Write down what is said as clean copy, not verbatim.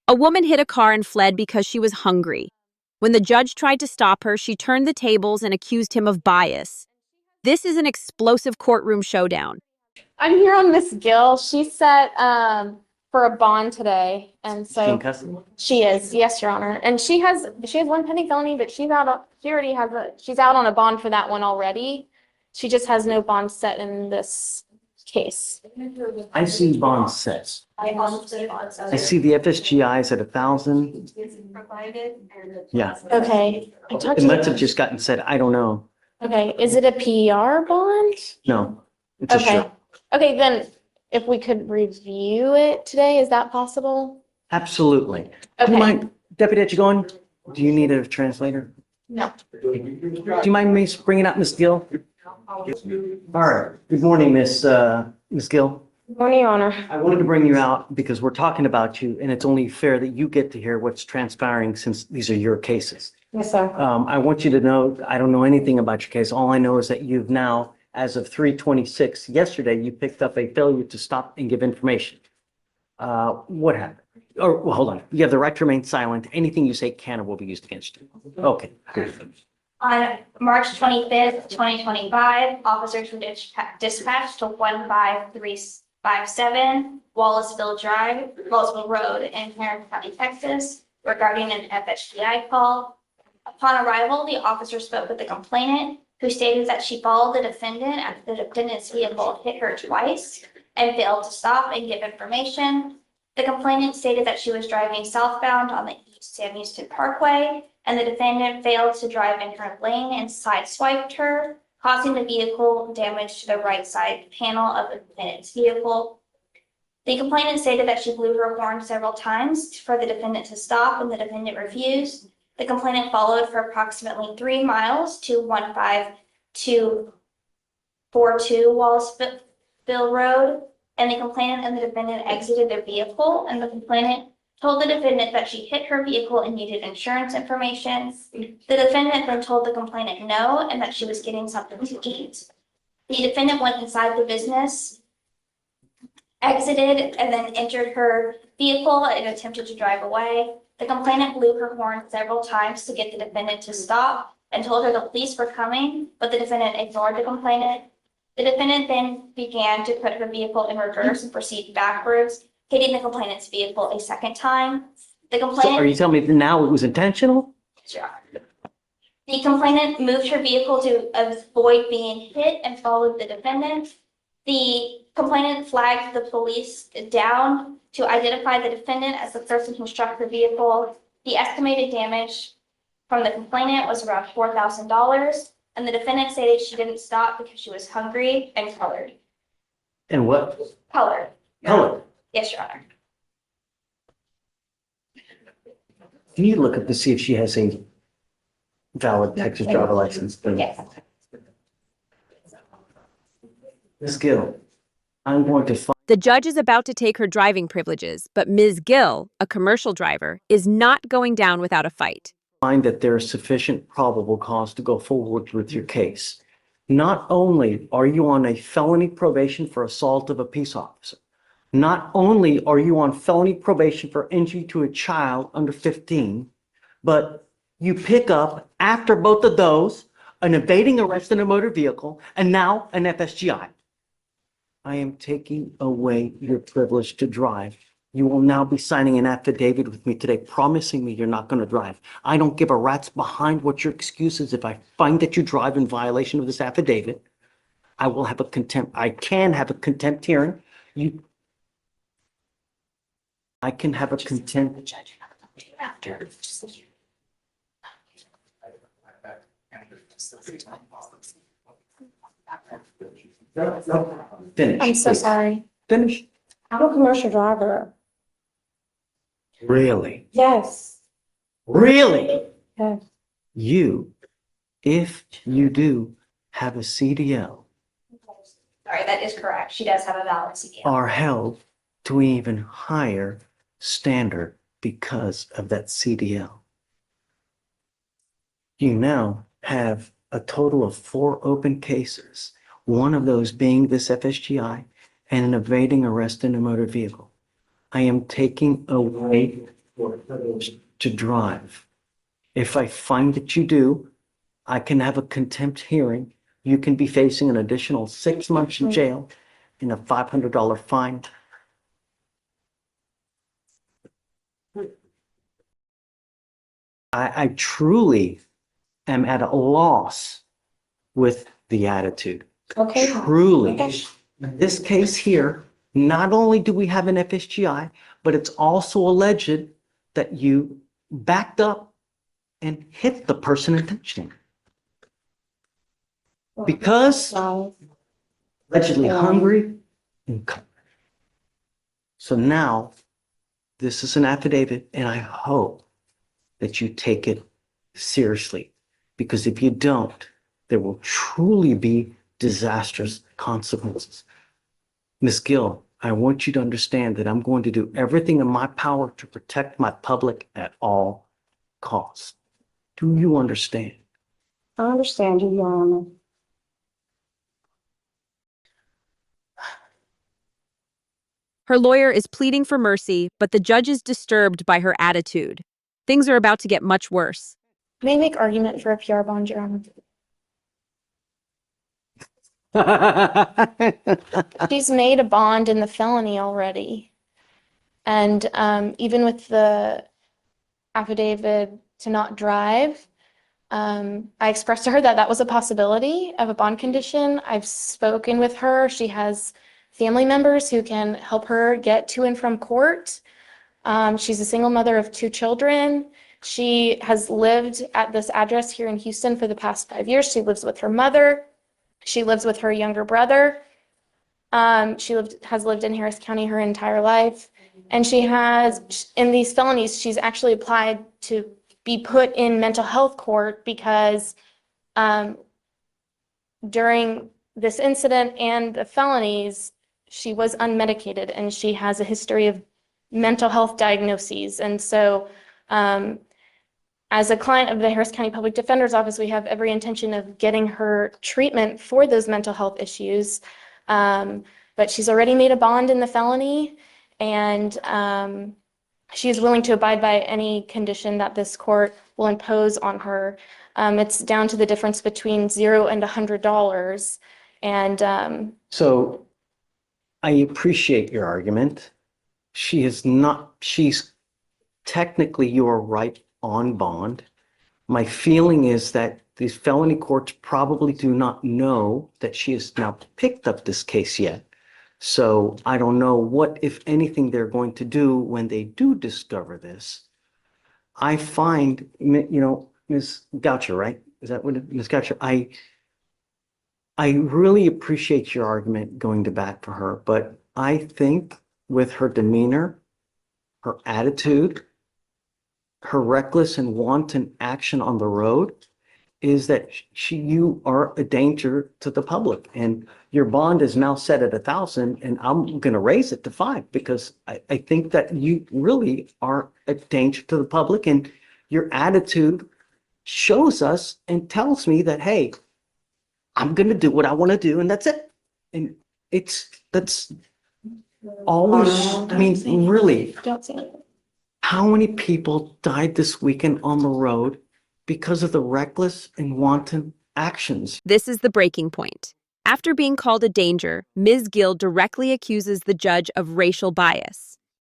A woman hit a car and fled because she was hungry. When the judge tried to stop her, she turned the tables and accused him of bias. This is an explosive courtroom showdown. I'm here on Miss Gill. She's set for a bond today, and Is she in so custody? she is. Yes, Your Honor. And she has one pending felony, but she already has she's out on a bond for that one already. She just has no bond set in this case. I see bond sets. I see the FSGI is at 1,000. Yeah, Okay. I talked it to must the- have just gotten set. I don't know. Okay, is it a PR bond? No, it's a Okay. short. Okay, then if we could review it today, is that possible? Absolutely. Do Okay. you mind, Deputy Etchigoin, do you need a translator? No. Do you mind me bringing up Miss Gill? All right. Good morning, Miss Gill. Good morning, Your Honor. I wanted to bring you out because we're talking about you, and it's only fair that you get to hear what's transpiring since these are your cases. Yes, sir. I want you to know, I don't know anything about your case. All I know is that you've now, as of 3/26, yesterday, you picked up a failure to stop and give information. What happened? Or, well, hold on. You have the right to remain silent. Anything you say can or will be used against you. Okay, good. On March 25th, 2025, officers were dispatched to 15357 Wallaceville Road in Harris County, Texas, regarding an FSGI call. Upon arrival, the officer spoke with the complainant, who stated that she followed the defendant after the defendant's vehicle hit her twice and failed to stop and give information. The complainant stated that she was driving southbound on the East Sam Houston Parkway, and the defendant failed to drive in her lane and sideswiped her, causing the vehicle damage to the right side panel of the defendant's vehicle. The complainant stated that she blew her horn several times for the defendant to stop, and the defendant refused. The complainant followed for approximately 3 miles to 15242 Wallaceville Road, and the complainant and the defendant exited their vehicle, and the complainant told the defendant that she hit her vehicle and needed insurance information. The defendant then told the complainant no, and that she was getting something to eat. The defendant went inside the business, exited, and then entered her vehicle and attempted to drive away. The complainant blew her horn several times to get the defendant to stop and told her the police were coming, but the defendant ignored the complainant. The defendant then began to put her vehicle in reverse and proceed backwards, hitting the complainant's vehicle a second time. The So are complainant, you telling me that now it was intentional? the complainant moved her vehicle to avoid being hit and followed the defendant. The complainant flagged the police down to identify the defendant as the person who struck her vehicle. The estimated damage from the complainant was around $4,000, and the defendant stated she didn't stop because she was hungry and colored. And what? Colored. Color. Yes, Your Honor. Can you look up to see if she has a valid Texas driver license? Yes. Ms. Gill, I'm going to find The judge is about to take her driving privileges, but Ms. Gill, a commercial driver, is not going down without a fight. that there is sufficient probable cause to go forward with your case. Not only are you on a felony probation for assault of a peace officer, not only are you on felony probation for injury to a child under 15, but you pick up, after both of those, an evading arrest in a motor vehicle, and now an FSGI. I am taking away your privilege to drive. You will now be signing an affidavit with me today, promising me you're not going to drive. I don't give a rat's behind what your excuse is. If I find that you drive in violation of this affidavit, I will have a contempt. I can have a contempt hearing. I can have a contempt. Finish. I'm so please. sorry. Finish. I'm a commercial driver. Really? Yes. Really? Yes. You, if you do have a CDL, Sorry, that is correct. She does have a valid CDL. are held to an even higher standard because of that CDL. You now have a total of 4 open cases, one of those being this FSGI and an evading arrest in a motor vehicle. I am taking away or to drive. If I find that you do, I can have a contempt hearing. You can be facing an additional 6 months in jail and a $500 fine. I truly am at a loss with the attitude. Okay. Truly. Okay. In this case here, not only do we have an FSGI, but it's also alleged that you backed up and hit the person intentionally. Because allegedly hungry and covered. So now, this is an affidavit, and I hope that you take it seriously. Because if you don't, there will truly be disastrous consequences. Ms. Gill, I want you to understand that I'm going to do everything in my power to protect my public at all costs. Do you understand? I understand you, Your Honor. Her lawyer is pleading for mercy, but the judge is disturbed by her attitude. Things are about to get much worse. May I make argument for a PR bond, Your Honor? She's made a bond in the felony already. And even with the affidavit to not drive, I expressed to her that that was a possibility of a bond condition. I've spoken with her. She has family members who can help her get to and from court. She's a single mother of 2 children. She has lived at this address here in Houston for the past 5 years. She lives with her mother. She lives with her younger brother. Has lived in Harris County her entire life. And she has, in these felonies, she's actually applied to be put in mental health court because during this incident and the felonies, she was unmedicated and she has a history of mental health diagnoses. And so as a client of the Harris County Public Defender's Office, we have every intention of getting her treatment for those mental health issues. But she's already made a bond in the felony, and she is willing to abide by any condition that this court will impose on her. It's down to the difference between $0 and $100. And So I appreciate your argument. She's technically, you are right on bond. My feeling is that these felony courts probably do not know that she has now picked up this case yet. So I don't know what, if anything, they're going to do when they do discover this. I find, Ms. Goucher, right? Is that what Ms. Goucher? I really appreciate your argument going to bat for her, but I think with her demeanor, her attitude, her reckless and wanton action on the road is that you are a danger to the public, and your bond is now set at 1,000, and I'm going to raise it to 5 because I think that you really are a danger to the public, and your attitude shows us and tells me that, hey, I'm going to do what I want to do, and that's it. And that's always, I mean, really, don't say it. how many people died this weekend on the road because of the reckless and wanton actions? This is the breaking point. After being called a danger, Ms. Gill directly accuses the judge of racial bias.